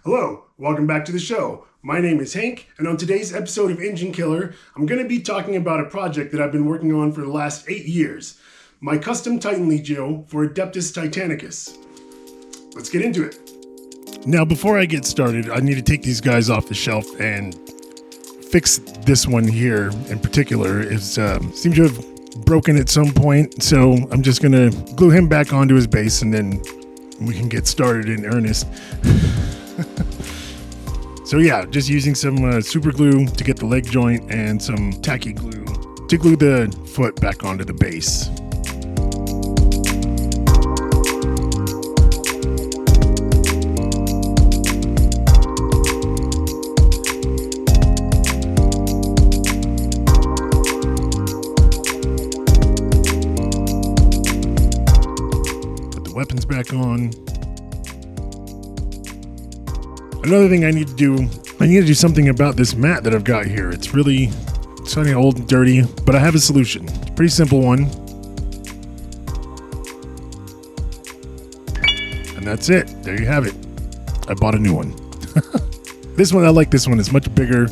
Hello, welcome back to the show. My name is Hank, and on today's episode of Engine Killer, I'm going to be talking about a project that I've been working on for the last 8 years. My custom Titan Legio for Adeptus Titanicus. Let's get into it. Now, before I get started, I need to take these guys off the shelf and fix this one here in particular. It seems to have broken at some point, so I'm just going to glue him back onto his base and then we can get started in earnest. So yeah, just using some super glue to get the leg joint and some tacky glue to glue the foot back onto the base. Put the weapons back on. Another thing I need to do something about this mat that I've got here. It's starting old and dirty, but I have a solution. Pretty simple one. And that's it. There you have it. I bought a new one. This one, I like this one. It's much bigger.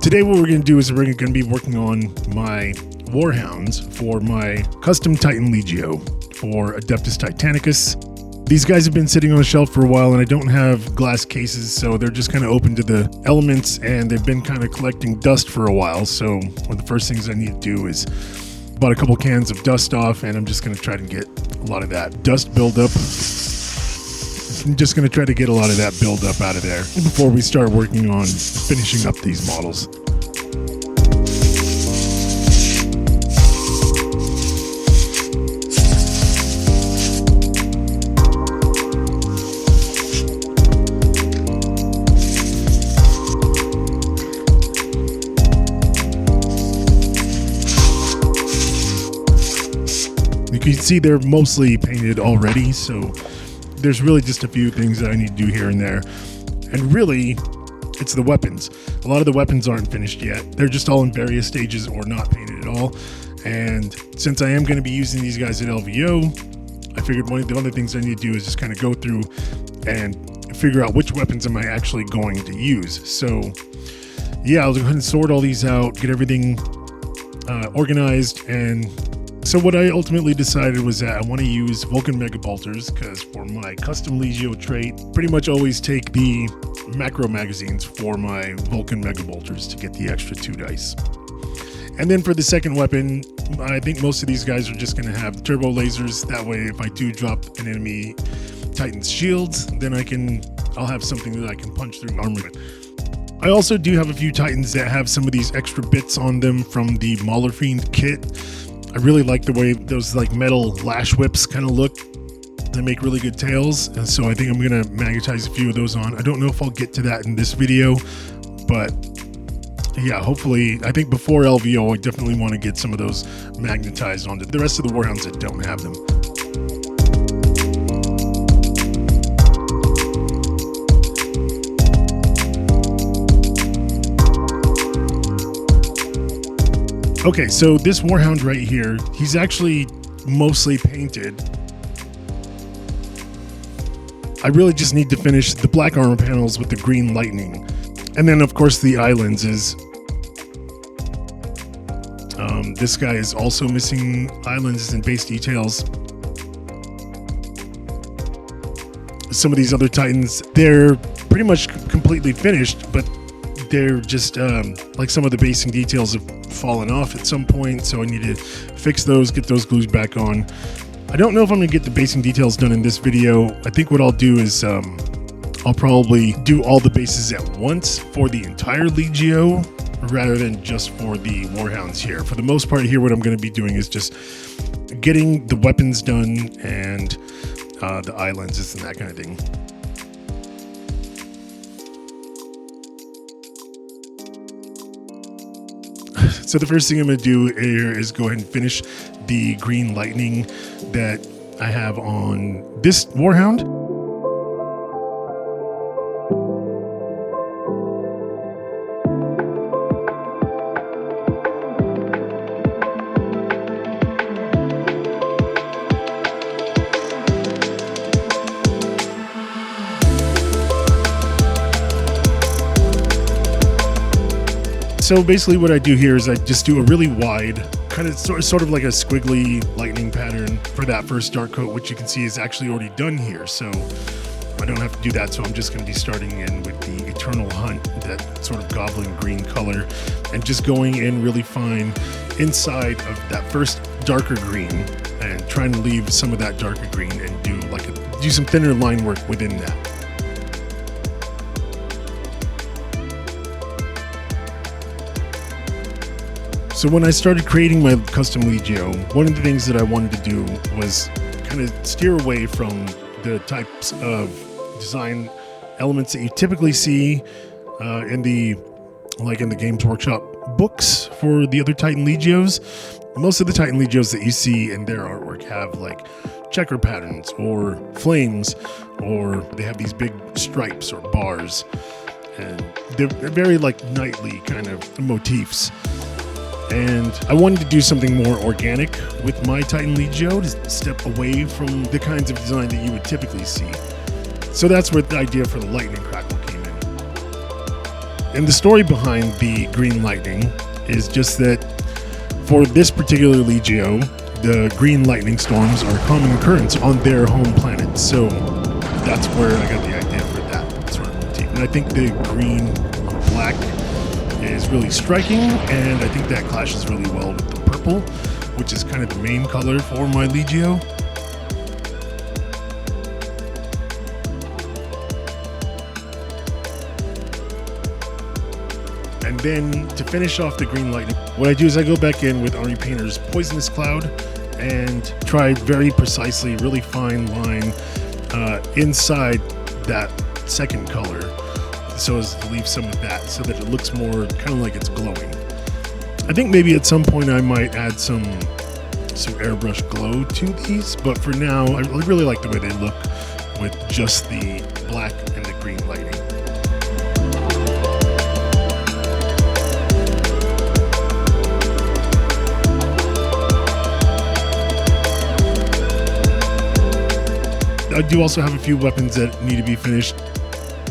Today what we're going to do is we're going to be working on my Warhounds for my custom Titan Legio for Adeptus Titanicus. These guys have been sitting on the shelf for a while and I don't have glass cases, so they're just kind of open to the elements and they've been kind of collecting dust for a while. So one of the first things I need to do is bought a couple cans of dust off and I'm just going to try to get a lot of that dust buildup. I'm just going to try to get a lot of that buildup out of there before we start working on finishing up these models. You can see they're mostly painted already, so there's really just a few things that I need to do here and there. And really, it's the weapons. A lot of the weapons aren't finished yet. They're just all in various stages or not painted at all. And since I am going to be using these guys at LVO, I figured one of the other things I need to do is just kind of go through and figure out which weapons am I actually going to use. So yeah, I'll go ahead and sort all these out, get everything organized, and so what I ultimately decided was that I want to use Vulcan Mega Bolters because for my custom Legio trait, pretty much always take the macro magazines for my Vulcan Mega Bolters to get the extra 2 dice. And then for the second weapon, I think most of these guys are just going to have turbo lasers. That way, if I do drop an enemy Titan's shields, then I'll have something that I can punch through armor with. I also do have a few Titans that have some of these extra bits on them from the Mauler Fiend kit. I really like the way those like metal lash whips kind of look. They make really good tails, and so I think I'm gonna magnetize a few of those on. I don't know if I'll get to that in this video, but yeah, hopefully. I think before LVO, I definitely want to get some of those magnetized onto the rest of the Warhounds that don't have them. Okay, so this Warhound right here, he's actually mostly painted. I really just need to finish the black armor panels with the green lightning. And then of course the eye lenses. This guy is also missing eye lenses and base details. Some of these other Titans, they're pretty much completely finished, but they're just like some of the basing details have fallen off at some point, so I need to fix those, get those glues back on. I don't know if I'm gonna get the basing details done in this video. I think what I'll do is I'll probably do all the bases at once for the entire Legio rather than just for the Warhounds here. For the most part here, what I'm gonna be doing is just getting the weapons done and the eye lenses and that kind of thing. So the first thing I'm going to do here is go ahead and finish the green lightning that I have on this Warhound. so basically what I do here is I just do a really wide, kind of sort of like a squiggly lightning pattern for that first dark coat, which you can see is actually already done here. So I don't have to do that. So I'm just going to be starting in with the Eternal Hunt, that sort of goblin green color, and just going in really fine inside of that first darker green and trying to leave some of that darker green and do some thinner line work within that. So when I started creating my custom Legio, one of the things that I wanted to do was kind of steer away from the types of design elements that you typically see in the Games Workshop books for the other Titan Legios. Most of the Titan Legios that you see in their artwork have like checker patterns or flames, or they have these big stripes or bars, and they're very like knightly kind of motifs. And I wanted to do something more organic with my Titan Legio, to step away from the kinds of design that you would typically see. So that's where the idea for the lightning crackle came in. And the story behind the green lightning is just that for this particular Legio, the green lightning storms are a common occurrence on their home planet. So that's where I got the idea for that sort of motif. And I think the green on black is really striking, and I think that clashes really well with the purple, which is kind of the main color for my Legio. And then to finish off the green lightning, what I do is I go back in with Army Painter's Poisonous Cloud and try very precisely, really fine line inside that second color, so as to leave some of that so that it looks more kind of like it's glowing. I think maybe at some point I might add some airbrush glow to these, but for now I really like the way they look with just the black and the green lighting. I do also have a few weapons that need to be finished.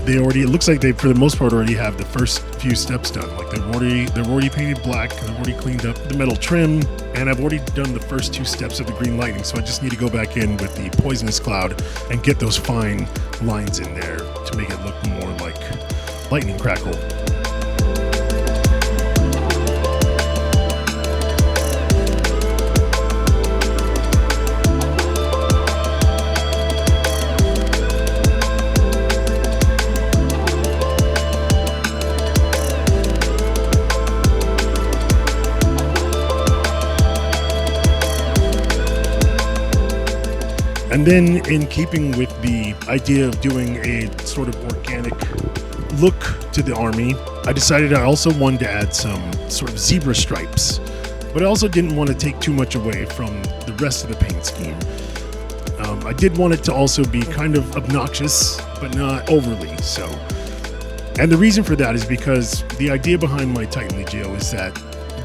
It looks like they, for the most part, already have the first few steps done. Like they're already painted black, they've already cleaned up the metal trim, and I've already done the first two steps of the green lightning. So I just need to go back in with the Poisonous Cloud and get those fine lines in there to make it look more like lightning crackle. And then, in keeping with the idea of doing a sort of organic look to the army, I decided I also wanted to add some sort of zebra stripes, but I also didn't want to take too much away from the rest of the paint scheme. I did want it to also be kind of obnoxious, but not overly so. And the reason for that is because the idea behind my Titan Legio is that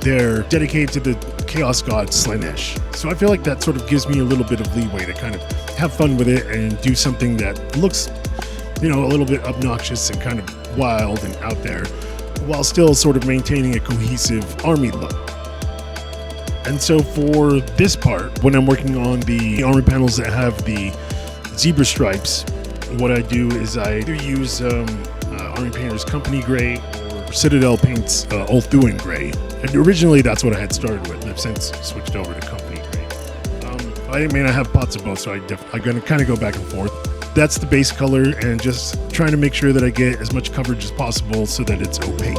they're dedicated to the Chaos God Slaanesh. So I feel like that sort of gives me a little bit of leeway to kind of have fun with it and do something that looks, a little bit obnoxious and kind of wild and out there, while still sort of maintaining a cohesive army look. And so for this part, when I'm working on the armor panels that have the zebra stripes, what I do is I either use Army Painter's Company Gray or Citadel Paint's Ulthuan Gray. And originally that's what I had started with. I've since switched over to Company Gray. I have pots of both, so I'm going to kind of go back and forth. That's the base color, and just trying to make sure that I get as much coverage as possible so that it's opaque.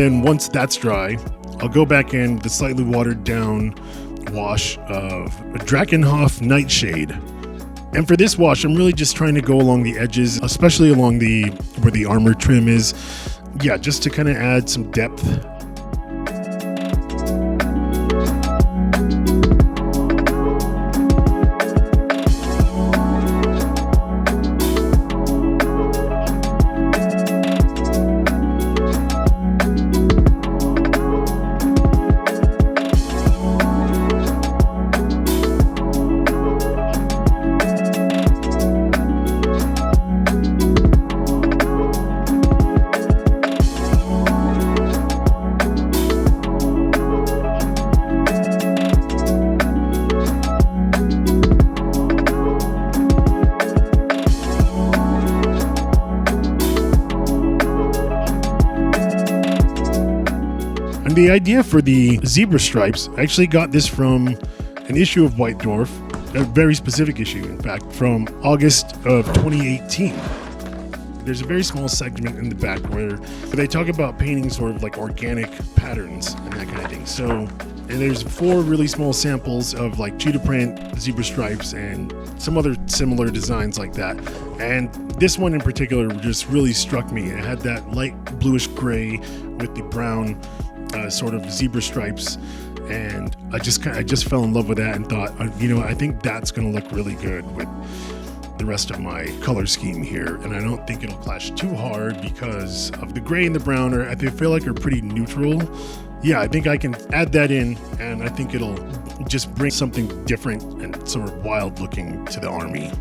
then once that's dry, I'll go back in with a slightly watered down wash of Drakenhof Nightshade. And for this wash, I'm really just trying to go along the edges, especially along where the armor trim is. Yeah, just to kind of add some depth. And the idea for the zebra stripes, I actually got this from an issue of White Dwarf, a very specific issue, in fact, from August of 2018. There's a very small segment in the back where they talk about painting sort of like organic patterns and that kind of thing. So, and there's 4 really small samples of like cheetah print, zebra stripes, and some other similar designs like that. And this one in particular just really struck me. It had that light bluish gray with the brown sort of zebra stripes, and I just fell in love with that and thought, I think that's going to look really good with the rest of my color scheme here. And I don't think it'll clash too hard because of the gray and the brown I feel like are pretty neutral. Yeah, I think I can add that in, and I think it'll just bring something different and sort of wild looking to the army.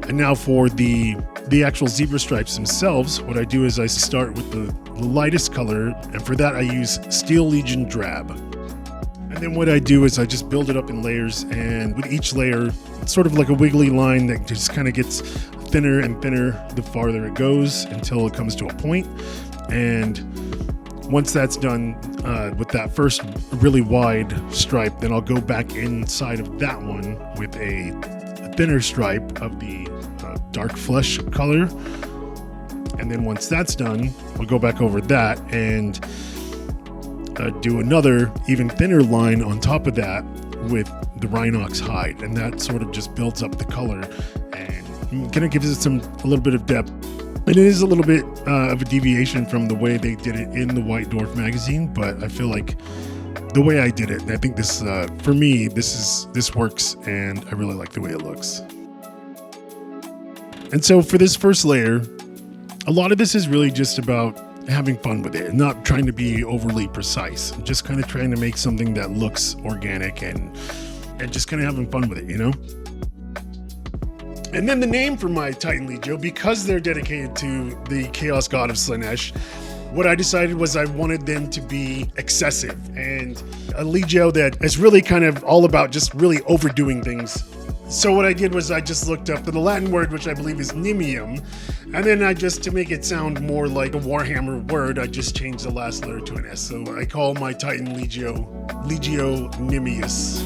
And now for the actual zebra stripes themselves, what I do is I start with the lightest color, and for that I use Steel Legion Drab. And then what I do is I just build it up in layers, and with each layer, it's sort of like a wiggly line that just kind of gets thinner and thinner the farther it goes until it comes to a point. And once that's done with that first really wide stripe, then I'll go back inside of that one with a thinner stripe of the dark flesh color. And then once that's done, we'll go back over that and do another even thinner line on top of that with the Rhinox hide, and that sort of just builds up the color and kind of gives it a little bit of depth. It is a little bit of a deviation from the way they did it in the White Dwarf magazine, but I feel like the way I did it, I think this, for me, this works, and I really like the way it looks. And so for this first layer, a lot of this is really just about having fun with it and not trying to be overly precise. Just kind of trying to make something that looks organic and just kind of having fun with it, And then the name for my Titan Legio, because they're dedicated to the Chaos God of Slaanesh, what I decided was I wanted them to be excessive and a Legio that is really kind of all about just really overdoing things. So what I did was I just looked up the Latin word, which I believe is nimium, and then to make it sound more like a Warhammer word, I just changed the last letter to an S. So I call my Titan Legio Nimius.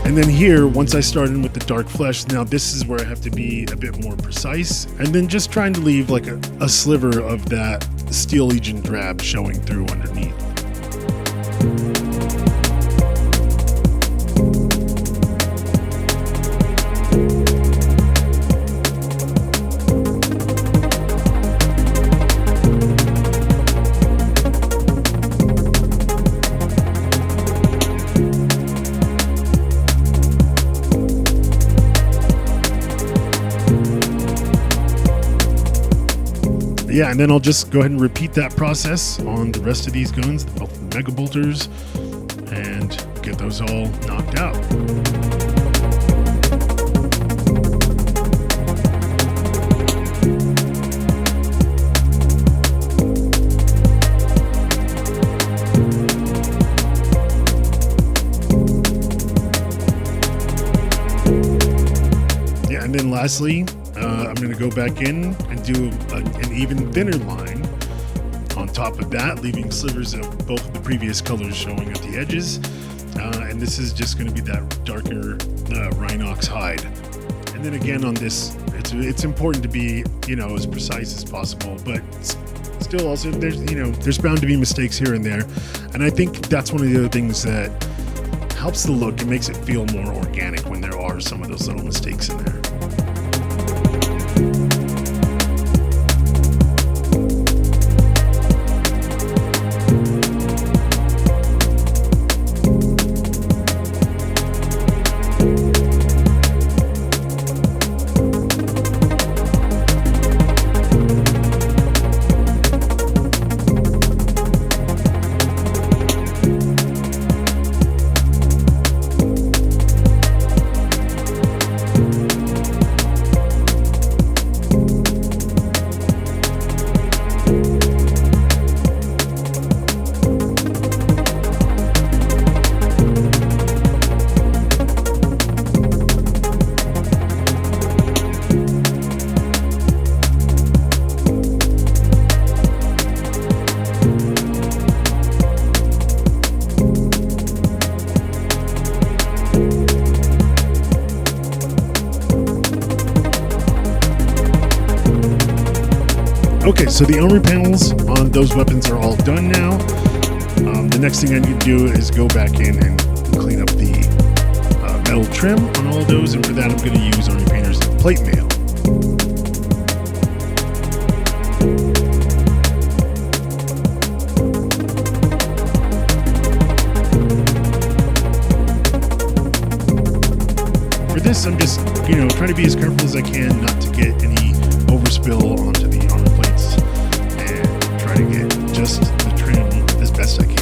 And then here, once I started with the dark flesh, now this is where I have to be a bit more precise, and then just trying to leave like a sliver of that Steel Legion drab showing through underneath. Yeah, and then I'll just go ahead and repeat that process on the rest of these guns, both the Mega Bolters, and get those all knocked out. Yeah, and then lastly, I'm going to go back in and do an even thinner line on top of that, leaving slivers of both of the previous colors showing at the edges. And this is just going to be that darker Rhinox hide. And then again on this, it's important to be, as precise as possible, but still also there's bound to be mistakes here and there. And I think that's one of the other things that helps the look and makes it feel more organic when there are some of those little mistakes in there. Okay, so the armor panels on those weapons are all done now. The next thing I need to do is go back in and clean up the metal trim on all of those, and for that I'm going to use Army Painter's plate mail. For this, I'm just, trying to be as careful as I can not to get any overspill onto the armor plates and try to get just the trim as best I can.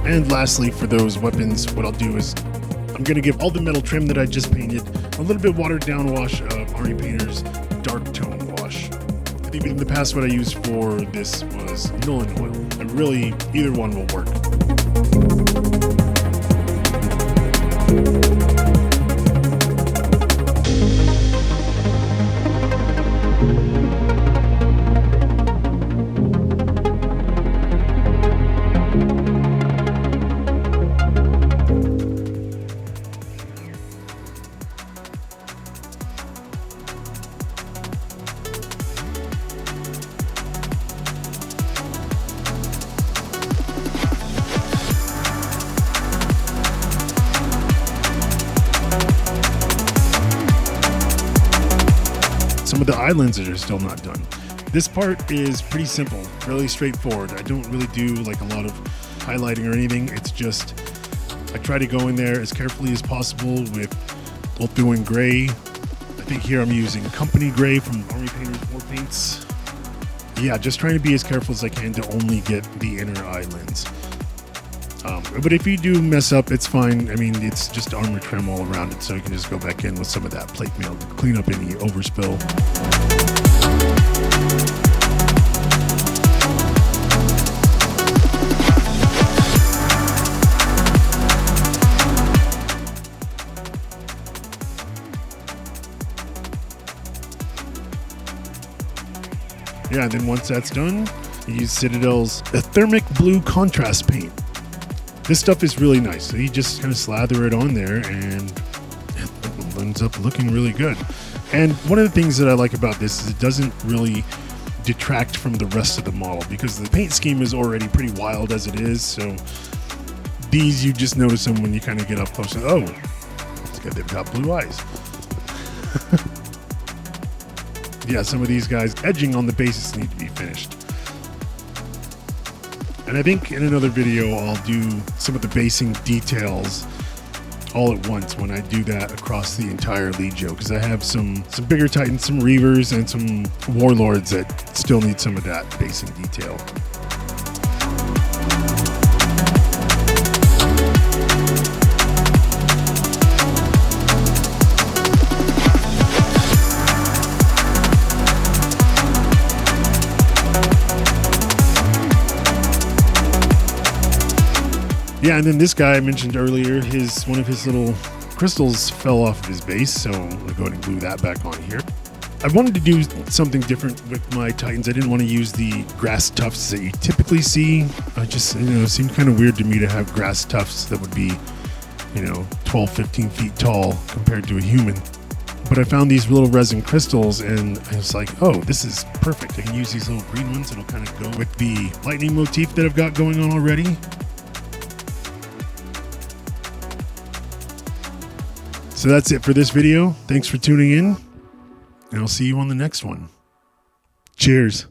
And lastly, for those weapons, what I'll do is I'm going to give all the metal trim that I just painted a little bit watered down wash of Army Painter's dark tone wash. I think in the past what I used for this was Nuln Oil, and really either one will work. Some of the eye lenses are still not done. This part is pretty simple, really straightforward. I don't really do like a lot of highlighting or anything. It's just, I try to go in there as carefully as possible with both doing gray think here I'm using Company Gray from Army Painters War Paints. Yeah, just trying to be as careful as I can to only get the inner eye lens. But if you do mess up, it's fine. I mean, it's just armor trim all around it, so you can just go back in with some of that plate mail to clean up any overspill. Yeah, and then once that's done, you use Citadel's Thermic Blue Contrast Paint. This stuff is really nice. So you just kind of slather it on there and it ends up looking really good. And one of the things that I like about this is it doesn't really detract from the rest of the model because the paint scheme is already pretty wild as it is. So these, you just notice them when you kind of get up close and, oh, they've got blue eyes. Yeah, some of these guys edging on the bases need to be finished. And I think in another video, I'll do some of the basing details all at once when I do that across the entire Legio, because I have some bigger Titans, some Reavers, and some Warlords that still need some of that basing detail. Yeah, and then this guy I mentioned earlier, one of his little crystals fell off of his base, so I'm going to go ahead and glue that back on here. I wanted to do something different with my Titans. I didn't want to use the grass tufts that you typically see. It seemed kind of weird to me to have grass tufts that would be, 12, 15 feet tall compared to a human. But I found these little resin crystals and I was like, oh, this is perfect. I can use these little green ones. It'll kind of go with the lightning motif that I've got going on already. So that's it for this video. Thanks for tuning in, and I'll see you on the next one. Cheers.